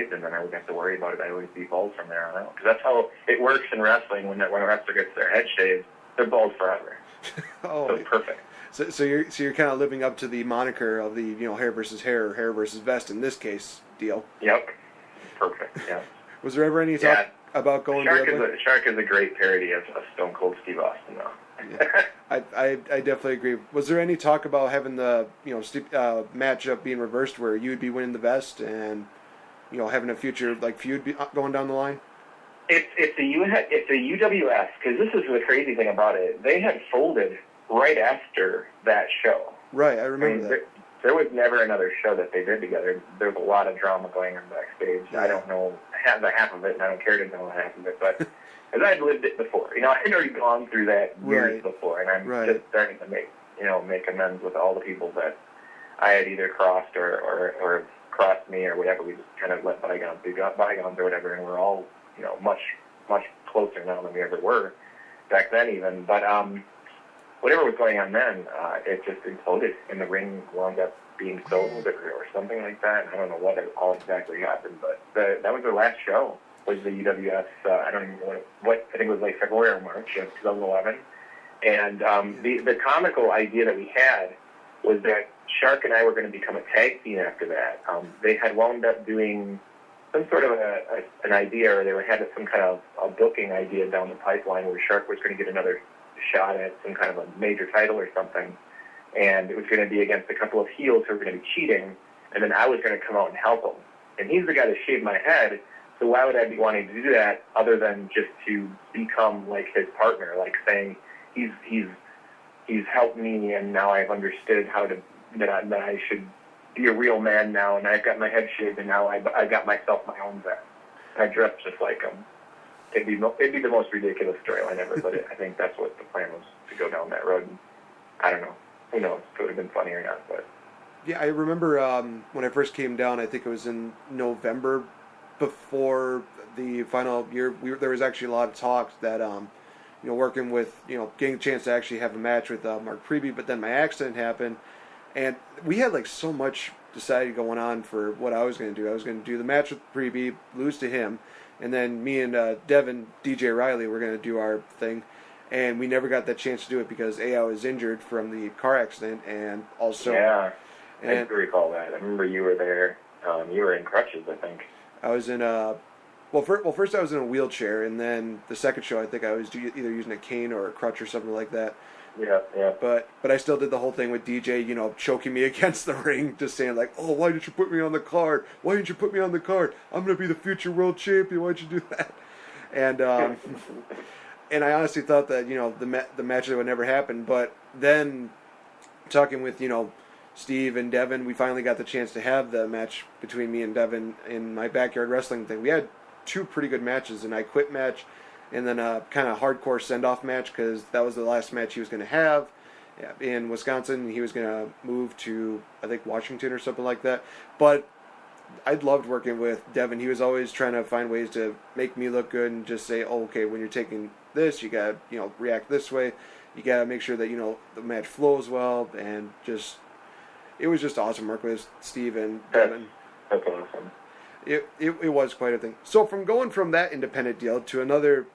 saved, and then I wouldn't have to worry about it. I would be bald from there on out. Because that's how it works in wrestling. When a wrestler gets their head shaved, they're bald forever. Oh, so it's perfect. So you're kind of living up to the moniker of the hair versus hair, or hair versus vest in this case deal. Yep. Perfect. Yeah. Was there ever any talk about going the other way? Shark is a great parody of Stone Cold Steve Austin, though. Yeah. I definitely agree. Was there any talk about having the matchup being reversed where you would be winning the vest and having a future feud going down the line? It's a UWS, because this is the crazy thing about it. They had folded right after that show. Right, I remember that. There was never another show that they did together. There's a lot of drama going on backstage. Yeah. I don't know half of it, and I don't care to know half of it, but as I'd lived it before. I'd already gone through that years before, and I'm just starting to make amends with all the people that I had either crossed or crossed me or whatever. We just kind of let bygones be bygones or whatever, and we're all much closer now than we ever were back then even. But whatever was going on then, it just imploded, and the ring wound up being sold or something like that. I don't know what all exactly happened, but that was their last show. Was the UWS, I don't even know what I think it was like February or March of 2011. And the comical idea that we had was that Shark and I were going to become a tag team after that. They had wound up doing some sort of an idea, or they had some kind of a booking idea down the pipeline where Shark was going to get another shot at some kind of a major title or something. And it was going to be against a couple of heels who were going to be cheating, and then I was going to come out and help him. And he's the guy that shaved my head, so why would I be wanting to do that other than just to become like his partner, like saying he's helped me, and now I've understood that I should be a real man now, and I've got my head shaved, and now I got myself my own vest. I dress just like him. It'd be the most ridiculous storyline ever, but I think that's what the plan was, to go down that road. And I don't know. Who knows? It would have been funny or not, but. Yeah, I remember when I first came down, I think it was in November before the final year, there was actually a lot of talks that, working with, getting a chance to actually have a match with Mark Preby, but then my accident happened, and we had so much decided going on for what I was going to do. I was going to do the match with Preby, lose to him, and then me and Devin, DJ Riley, were going to do our thing. And we never got that chance to do it because I was injured from the car accident, and also... Yeah, I do recall that. I remember you were there. You were in crutches, I think. I was in a... First I was in a wheelchair, and then the second show I think I was either using a cane or a crutch or something like that. Yeah. But I still did the whole thing with DJ, choking me against the ring, just saying oh, why didn't you put me on the card? Why didn't you put me on the card? I'm going to be the future world champion. Why'd you do that? And... And I honestly thought that, the match would never happen. But then, talking with, Steve and Devin, we finally got the chance to have the match between me and Devin in my backyard wrestling thing. We had two pretty good matches, an I Quit match and then a kind of hardcore send-off match, because that was the last match he was going to have in Wisconsin. He was going to move to, I think, Washington or something like that. But I loved working with Devin. He was always trying to find ways to make me look good and just say, oh, okay, when you're taking this, you got to, react this way. You got to make sure that, the match flows well. And it was just awesome working with Steve and Devin. That's awesome. It was quite a thing. So from going from that independent deal to another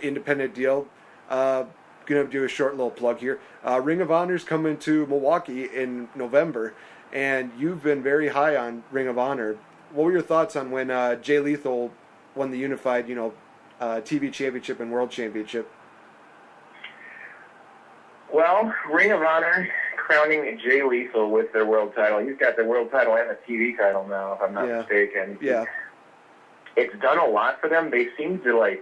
independent deal, going to do a short little plug here. Ring of Honor's coming to Milwaukee in November. And you've been very high on Ring of Honor. What were your thoughts on when Jay Lethal won the unified, TV championship and world championship? Well, Ring of Honor crowning Jay Lethal with their world title. He's got the world title and the TV title now, if I'm not mistaken. Yeah. It's done a lot for them. They seem to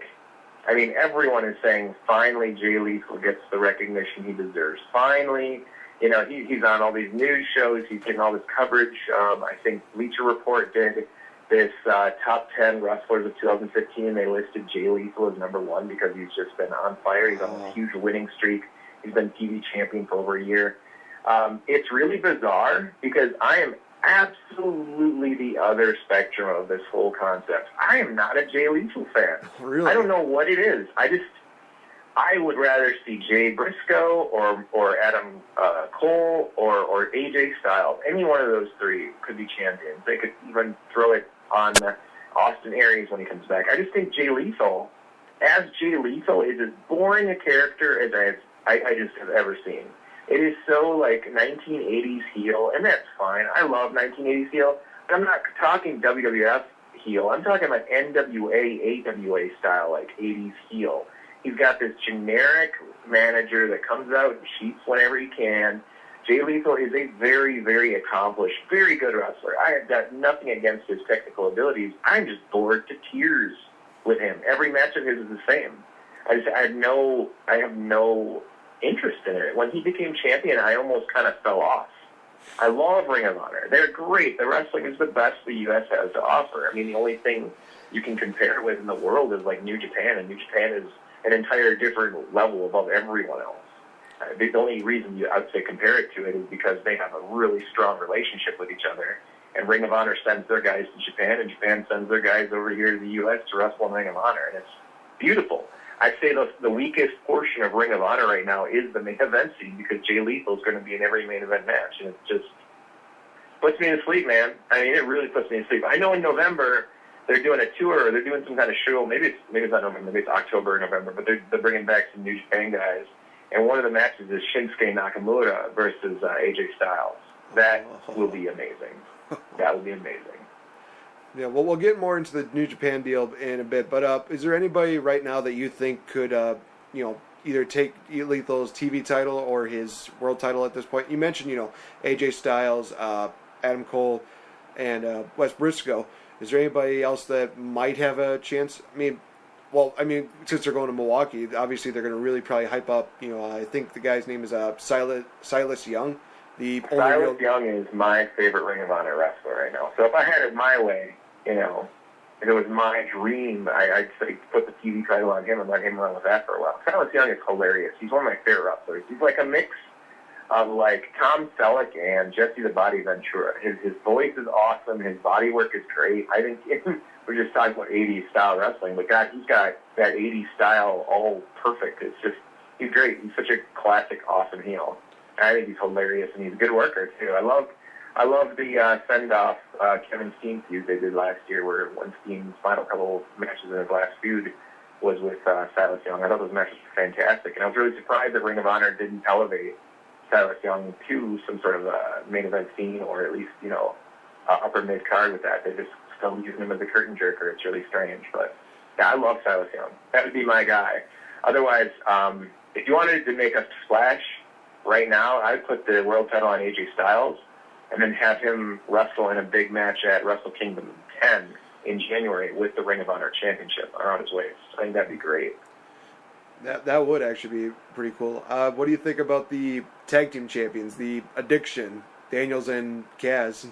everyone is saying finally Jay Lethal gets the recognition he deserves. Finally. He's on all these news shows. He's getting all this coverage. I think Bleacher Report did this top 10 wrestlers of 2015. They listed Jay Lethal as number one because he's just been on fire. He's on this huge winning streak. He's been TV champion for over a year. It's really bizarre because I am absolutely the other spectrum of this whole concept. I am not a Jay Lethal fan. Really? I don't know what it is. I would rather see Jay Briscoe or Adam Cole or AJ Styles. Any one of those three could be champions. They could even throw it on Austin Aries when he comes back. I just think Jay Lethal, as Jay Lethal, is as boring a character as I just have ever seen. It is so, like, 1980s heel, and that's fine. I love 1980s heel. But I'm not talking WWF heel. I'm talking about NWA, AWA style, like, 80s heel. He's got this generic manager that comes out and cheats whenever he can. Jay Lethal is a very, very accomplished, very good wrestler. I have got nothing against his technical abilities. I'm just bored to tears with him. Every match of his is the same. I have no interest in it. When he became champion, I almost kind of fell off. I love Ring of Honor. They're great. The wrestling is the best the U.S. has to offer. I mean, the only thing you can compare it with in the world is like New Japan, and New Japan is an entire different level above everyone else. The only reason I would say compare it to it is because they have a really strong relationship with each other. And Ring of Honor sends their guys to Japan, and Japan sends their guys over here to the U.S. to wrestle in Ring of Honor, and it's beautiful. I'd say the weakest portion of Ring of Honor right now is the main event scene, because Jay Lethal is going to be in every main event match, and it just puts me to sleep, man. I mean, it really puts me to sleep. I know in November they're doing a tour, or they're doing some kind of show. Maybe it's not November, maybe it's October or November, but they're bringing back some New Japan guys. And one of the matches is Shinsuke Nakamura versus AJ Styles. That will be amazing. That will be amazing. Yeah, well, we'll get more into the New Japan deal in a bit. But is there anybody right now that you think could, either take Lethal's TV title or his world title at this point? You mentioned, AJ Styles, Adam Cole, and Wes Briscoe. Is there anybody else that might have a chance? Since they're going to Milwaukee, obviously they're going to really probably hype up. I think the guy's name is Silas Young. Silas Young is my favorite Ring of Honor wrestler right now. So if I had it my way, if it was my dream, I'd say put the TV title on him and let him run with that for a while. Silas Young is hilarious. He's one of my favorite wrestlers. He's like a mix of like Tom Selleck and Jesse the Body Ventura. His voice is awesome. His body work is great. I think we're just talking about 80s style wrestling, but God, he's got that 80s style all perfect. It's just, he's great. He's such a classic, awesome heel. I think he's hilarious, and he's a good worker too. I love the send-off Kevin Steen feud they did last year, where one Steen's final couple matches in his last feud was with Silas Young. I thought those matches were fantastic, and I was really surprised that Ring of Honor didn't elevate Silas Young to some sort of a main event scene, or at least upper mid card with that. They just still using him as a curtain jerker. It's really strange, but yeah, I love Silas Young. That would be my guy. Otherwise, if you wanted to make a splash right now, I'd put the world title on AJ Styles and then have him wrestle in a big match at Wrestle Kingdom 10 in January with the Ring of Honor Championship around his waist. I think that'd be great. That would actually be pretty cool. What do you think about the tag team champions, the Addiction, Daniels and Kaz?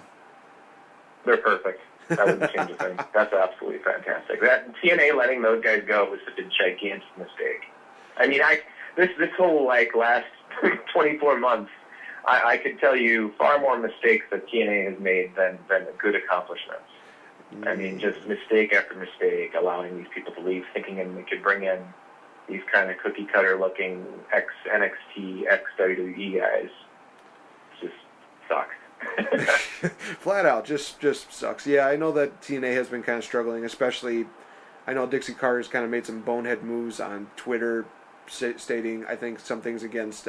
They're perfect. That wouldn't change a thing. That's absolutely fantastic. That TNA letting those guys go was such a gigantic mistake. I mean, this whole last 24 months, I could tell you far more mistakes that TNA has made than good accomplishments. I mean, just mistake after mistake, allowing these people to leave, thinking they could bring in these kind of cookie-cutter-looking ex-NXT, ex-WWE guys. It just sucks. Flat out, just sucks. Yeah, I know that TNA has been kind of struggling, especially, I know Dixie Carter's kind of made some bonehead moves on Twitter, stating, I think, some things against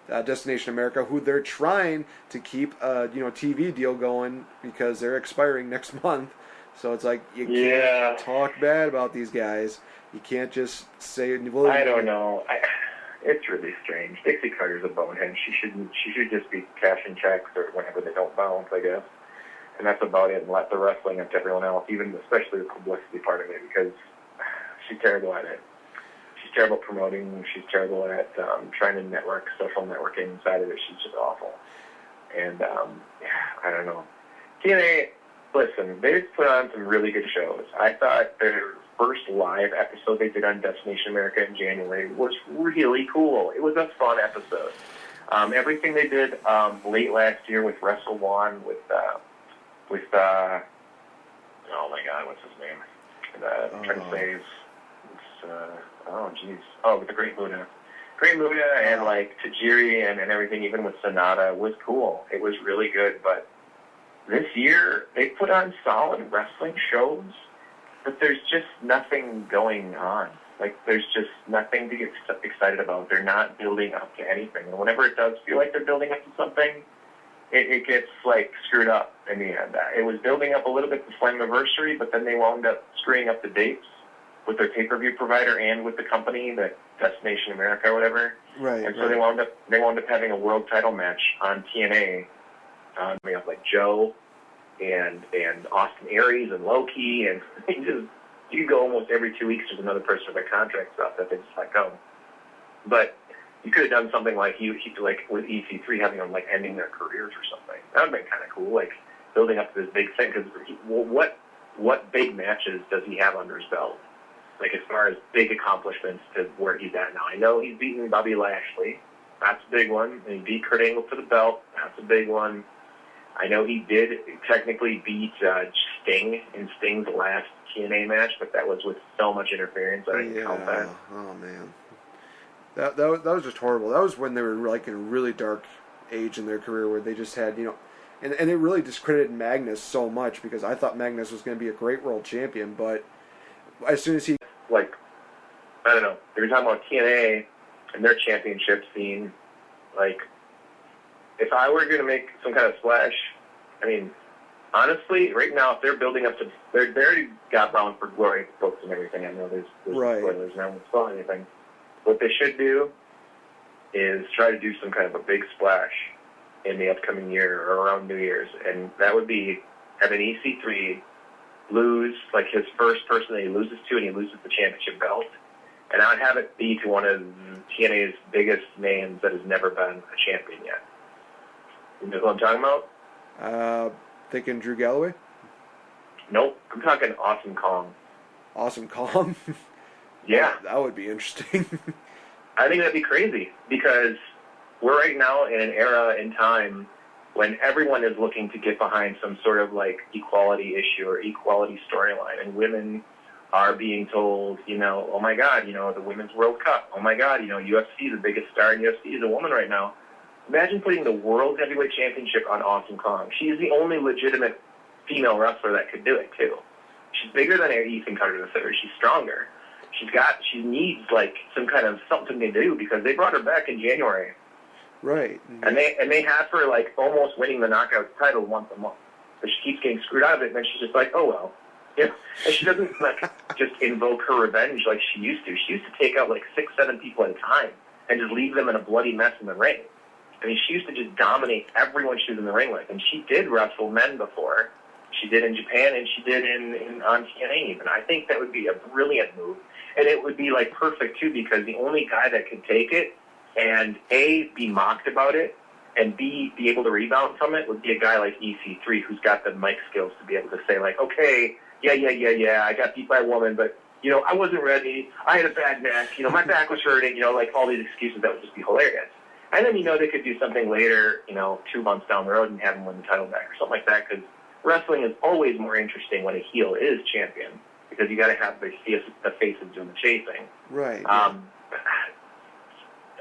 Destination America, who they're trying to keep a TV deal going because they're expiring next month. So it's like you can't talk bad about these guys. You can't just say. I don't know. It's really strange. Dixie Carter's a bonehead. She should just be cashing checks or whenever they don't bounce, I guess. And that's about it. And let the wrestling up to everyone else, even especially the publicity part of it, because she's terrible at it. She's terrible promoting. She's terrible at trying to network, social networking side of it. She's just awful. And I don't know. TNA, listen, they've put on some really good shows. I thought their first live episode they did on Destination America in January was really cool. It was a fun episode. Everything they did late last year with Wrestle One, with oh my God, what's his name? I'm trying to say with the Great Muta. Great Muta and Tajiri and everything, even with Sonata, was cool. It was really good, but this year they put on solid wrestling shows, but there's just nothing going on. Like, there's just nothing to get excited about. They're not building up to anything. And whenever it does feel like they're building up to something, it gets, like, screwed up in the end. It was building up a little bit to Slammiversary, but then they wound up screwing up the dates with their pay-per-view provider and with the company, the Destination America or whatever. Right. And so they wound up having a world title match on TNA. We have, like, Joe and Austin Aries and Loki, and you go almost every 2 weeks, there's another person with their contracts up that they just let go. But you could have done something like like with EC3, having them like ending their careers or something. That would have been kind of cool, like building up to this big thing. Because what big matches does he have under his belt? Like, as far as big accomplishments to where he's at now. I know he's beaten Bobby Lashley. That's a big one. And he beat Kurt Angle for the belt. That's a big one. I know he did technically beat Sting in Sting's last TNA match, but that was with so much interference. I didn't count that. Oh, man. That was just horrible. That was when they were like in a really dark age in their career where they just had, and it really discredited Magnus so much, because I thought Magnus was going to be a great world champion, but as soon as he... Like, I don't know. They were talking about TNA and their championship scene. Like, if I were going to make some kind of splash, I mean, honestly, right now, if they're building up to... They already got Bound for Glory books and everything. I know there's right. spoilers, and I won't spoil anything. What they should do is try to do some kind of a big splash in the upcoming year or around New Year's, and that would be have an EC3 lose, like, his first person that he loses to, and he loses the championship belt, and I would have it be to one of TNA's biggest names that has never been a champion yet. You know who I'm talking about? Thinking Drew Galloway? Nope. I'm talking Awesome Kong. Awesome Kong? Yeah. That would be interesting. I think that'd be crazy, because we're right now in an era in time when everyone is looking to get behind some sort of, like, equality issue or equality storyline, and women are being told, oh my God, the Women's World Cup, oh my God, UFC, the biggest star in UFC is a woman right now. Imagine putting the World Heavyweight Championship on Awesome Kong. She's the only legitimate female wrestler that could do it, too. She's bigger than Ethan Carter III. She's stronger. She needs, like, some kind of something to do, because they brought her back in January. Right. Mm-hmm. And they have her, like, almost winning the Knockouts title once a month. But she keeps getting screwed out of it, and then she's just like, oh, well. Yeah. And she doesn't, like, just invoke her revenge like she used to. She used to take out, like, 6, 7 people at a time and just leave them in a bloody mess in the ring. I mean, she used to just dominate everyone she was in the ring with. And she did wrestle men before. She did in Japan, and she did on TNA even. I think that would be a brilliant move. And it would be, like, perfect, too, because the only guy that could take it and, A, be mocked about it, and B, be able to rebound from it would be a guy like EC3, who's got the mic skills to be able to say, like, okay, yeah, I got beat by a woman, but, I wasn't ready. I had a bad neck. My back was hurting, like, all these excuses. That would just be hilarious. And then, they could do something later, 2 months down the road and have him win the title back or something like that, because wrestling is always more interesting when a heel is champion, because you got to have the faces doing the chasing. Right.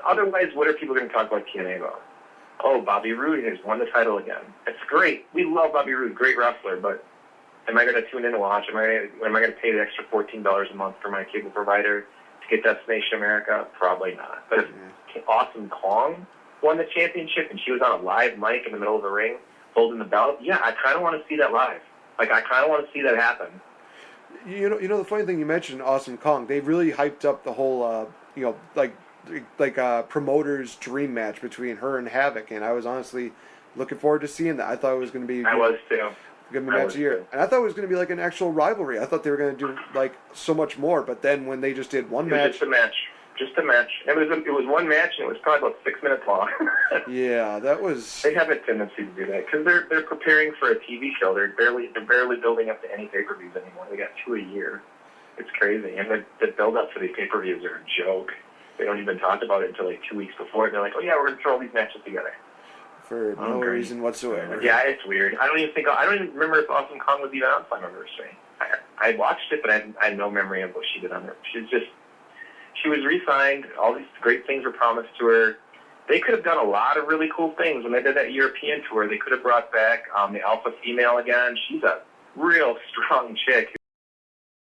Otherwise, what are people going to talk about TNA about? Oh, Bobby Roode has won the title again. It's great. We love Bobby Roode, great wrestler, but am I going to tune in and watch? Am I going to pay the extra $14 a month for my cable provider to get Destination America? Probably not. But if Awesome Kong won the championship and she was on a live mic in the middle of the ring holding the belt, yeah, I kind of want to see that live. Like, I kind of want to see that happen. The funny thing you mentioned, Awesome Kong, they really hyped up the whole, promoter's dream match between her and Havoc, and I was honestly looking forward to seeing that. I thought it was going to be... I was, too. Good match of the year. And I thought it was going to be like an actual rivalry. I thought they were going to do, like, so much more, but then when they just did one match... Just a match. It was one match, and it was probably about 6 minutes long. Yeah, that was... They have a tendency to do that, because they're preparing for a TV show. They're barely building up to any pay-per-views anymore. They got 2 a year. It's crazy. And the build-up for these pay-per-views are a joke. They don't even talk about it until, like, 2 weeks before, and they're like, oh, yeah, we're going to throw all these matches together. For no reason whatsoever. Yeah, it's weird. I don't even remember if Awesome Kong was even on Slammiversary. I watched it, but I had no memory of what she did on there. She was re-signed. All these great things were promised to her. they could have done a lot of really cool things when they did that European tour. They could have brought back the alpha female again. She's a real strong chick